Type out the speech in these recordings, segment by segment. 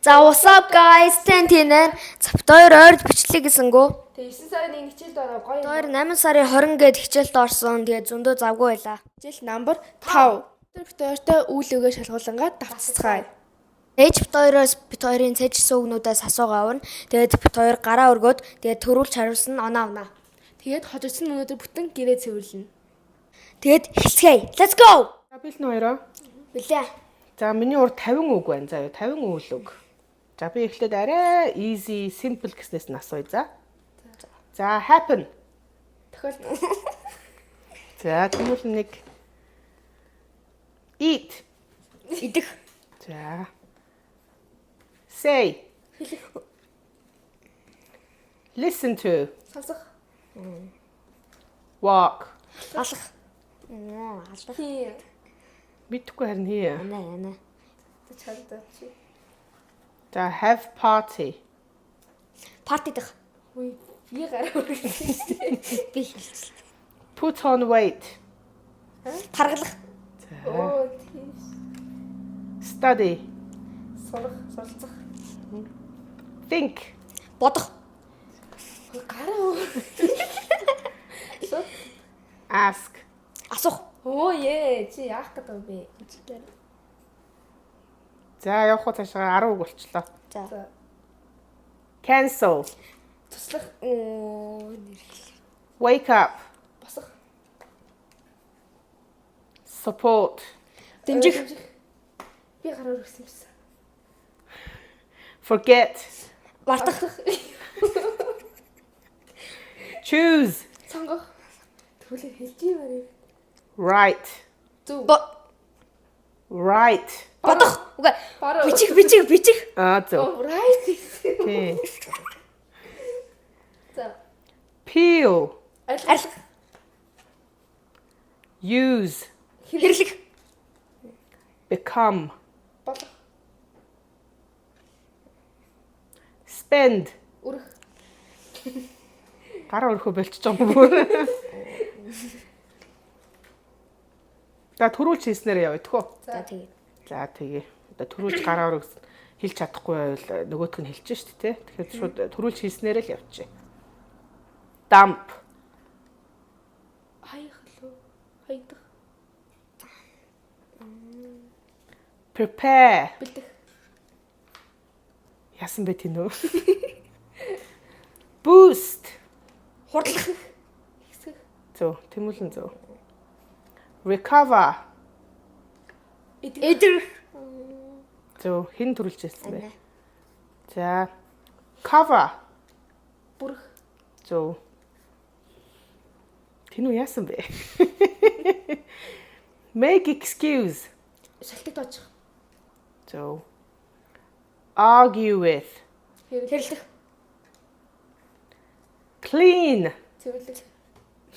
За what's up guys? Тэнтинэн цавтойр ойрд бичлэг гэсэнгүү. Тэгээ 9 сарын 1 хичээлд ороо гоё. Ойр 8 сарын 20 гээд хичээлд орсон. Тэгээ зөндөө завгүй байлаа. Хичээл номер 5. Тэр битүүртэй үйл өгөө шалгуулангаа давтцгаая. Ээж бит хоёроос бит хоёрын цэжсэн үгнүүдээс асуугаа авна. Тэгээд бит хоёр гараа өргөөд тэгээд төрүүлж хариулсан оноо авна. Тэгээд хожигдсон өнөөдөр бүтэн гэрээ цэвэрлэнэ. Тэгээд эхэлцгээе. Let's go. За бил нөөрөө. Билээ. За миний урд 50 үг байна. За 50 үйл үг. За би эхлээд арай easy, simple гэснээс нь асууя за. За happen. Тохиолдол. За тэгвэл нэг eat. Идэх. За. Say. Listen to. Сонсох. Walk. Алах. Алах. Хий. Мэдхгүй харин хий. Нэ. Чагдаа чи. За have party. Парти дэх. Үй, би гараа өргөсөн. Би хэлсэн. Put on weight. Таргалах. Оо, тийм. Study. Суралцах. Think. Бодох. Гараа. Ask. Асуух. Оо е, чи яах гэдэг вэ би? За явах уу цаашаа 10 үг болчлоо. За. Cancel. Туслах. Wake up. Босох. Support. Дэмжих. Би гараа өргөсөн юмсан. Forget. Мартах. Choose. Сонгох. Түлээ хэлж юм аа. Right. Зүг. Right. Бодох. Үгүй. Бараа. Бичих. Зөв. Oh, right. Тий. За. Peel. Арилгах. Use. Хэрлэх. Become. Болох. Spend. Үрэх. Гараа өрхөө болчих юм бүр. За төрүүлж хийснээр явъя тхөө. За тэгээ. За тэгээ. Одоо төрүүлж гараа өргөс хэлж чадахгүй байвал нөгөөх нь хэлж штэ тий. Тэгэхээр шууд төрүүлж хийснээр л явчих. Dump. Хаях лөө. Хайдах. Prepare. Бэлдэх. Яасан бэ тийм нөө? Boost. Хурдлах. Хэсгэх. Зөв, тэмүүлэн зөв. Recover. Эдэр. Зөв, хэн төрүүлж хэлсэн бэ? За. Cover. Бүрэх. Зөв. Тинүү яасан бэ? Make excuse. Шалтгаан тоочих. Зөв. Argue with. Хэрлэх. Clean. Цэвэрлэх.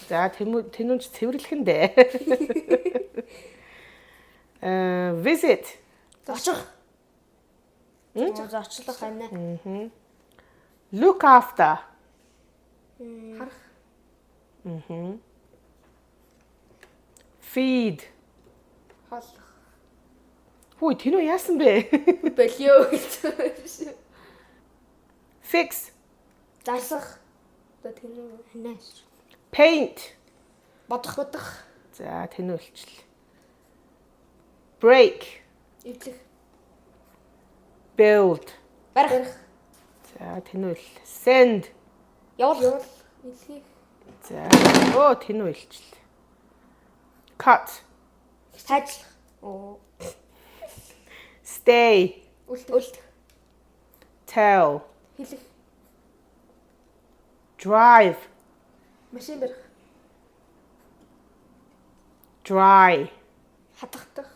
За тэнүүч цэвэрлэх нь дээ. Visit. Очих. Очлох байна. Look after. Харах. Feed. Хооллох. Хүй тэнүү яасан бэ? Болио гэж. Fix. Зарсах. Одоо тийм Хэнээс. Paint. бодох. За тэнүү илчлээ. Break. Эвлэх. Build. Барих. За тэнүү ил. Send. Явуул. Илхий. За тэнүү илчлээ. Cut. Хайжлах. Оо. Stay. Үлдэх. Tell. Хэлэх. Drive. Машин барих. Dry. Хатгах.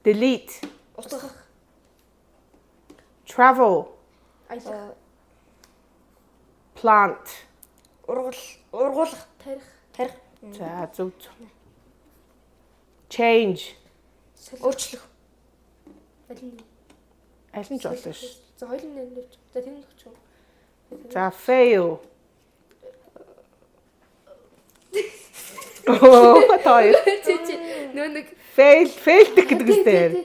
Delete. Устгах. Travel. Аялах. Plant. Ургуулах. Тарих. За зөв. Change. Өөрчлөх. Аль нь ч болно ш. За хоёулын нэрнэж. За тийм л ч юм. За fail. Тоо. Чи нөө нэг Fail гэдэг үстэй.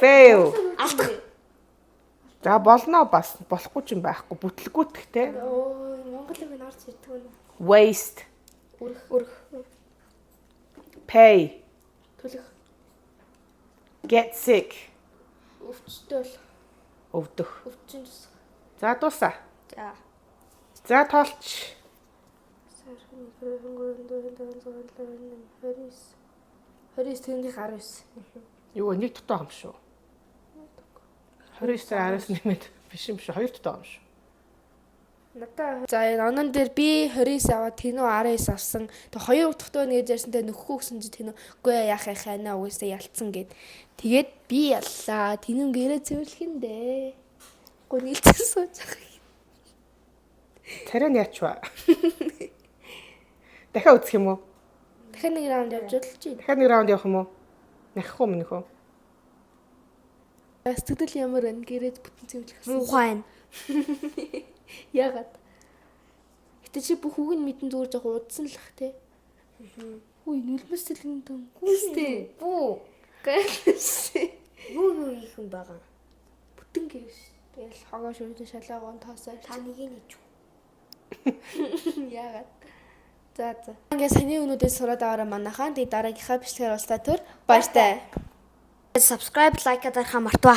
Fail. Алдах. За болно бас болохгүй ч юм байхгүй. Бүтлгүүтгэхтэй. Оо, Монгол үг нь орж ирдэг нь. Waste, Өрх. pay, Төлөх. get sick. Өвчтөй бол. Өвдөх. Өвчин тус. За дуусаа. За. За тоолч. 29 төгний 19. Юу нэг дутаа юм шүү. 29 араас нэмээд биш юм шүү. Хоёр дутаа юм шүү. Надаа за энэ онон дээр би 29 аваад тэнүү 19 авсан. Тэг хоёр утгатай нэг ярьсантай нөхгүй гэсэн чи тэнүү үгүй яах юм ханаа угаасаа ялцсан гэд. Тэгээд би яллаа. Тэнүү гэрээ цэвэрлэх юм дээ. Гү нийлцэн сууж байгаа. Царай нь яачваа. Дахиад үзэх юм уу? Дахиад нэг раунд явж удалж байна. Дахиад нэг раунд явах юм уу? Нахих уу минийх үү? Сэтгэл ямар байна? Гэрээд бүтэн цэвэрлэх гэсэн. Муухай байна. Ягаад? Гэтэ чи бүх үг нь мэдэн зүгээр жоох удсан л ах те. Хүй нүлмэс тэлгэн том. Үстэй. Бүү. Гэлсэн. Юу их юм байгаа. Бүтэн гэрш. Тэгэл хогоо шүрдэн шалаагуун тоосоо. Та нэг нь ич. Ягаад? За. Ингээ саний өнүүдээс сураад аваараа манайхаа. Тэгээ дараагийнхаа бичлэгээр уулзлаа төр. Баяртай. Subscribe, like дарахаа мартваа.